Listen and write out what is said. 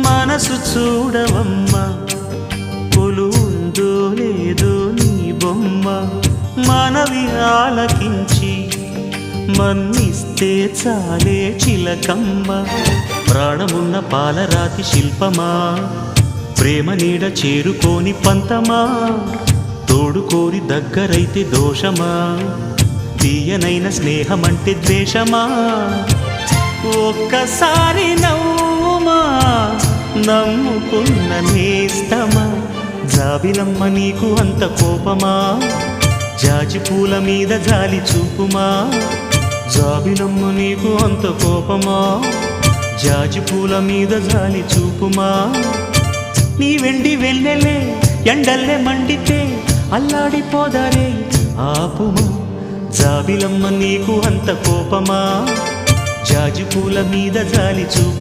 మనసు చూడవమ్మా కొలువుందో లేదో నీ బొమ్మ మనవి ఆలకించి మన్నిస్తే చాలే చిలకమ్మ ప్రాణమున్న పాలరాతి శిల్పమా ప్రేమ నీడ చేరుకోని పంతమా తోడుకోరి దగ్గరైతే దోషమా తీయనైన స్నేహమంటే ద్వేషమా ఒక్కసారి నవ్వుమా నమ్ముకున్న నేస్తమా జాబిలమ్మ నీకు అంత కోపమా జాజి పూల మీద జాలి చూపుమా జాబిలమ్మ నీకు అంత కోపమా జాజి పూల మీద జాలి చూపుమా నీ వెండి వెన్నెలే ఎండల్లే మండితే అల్లాడిపోదారే ఆపుమా జాబిలమ్మ నీకు అంత కోపమా జాజి పూల మీద జాలి చూపు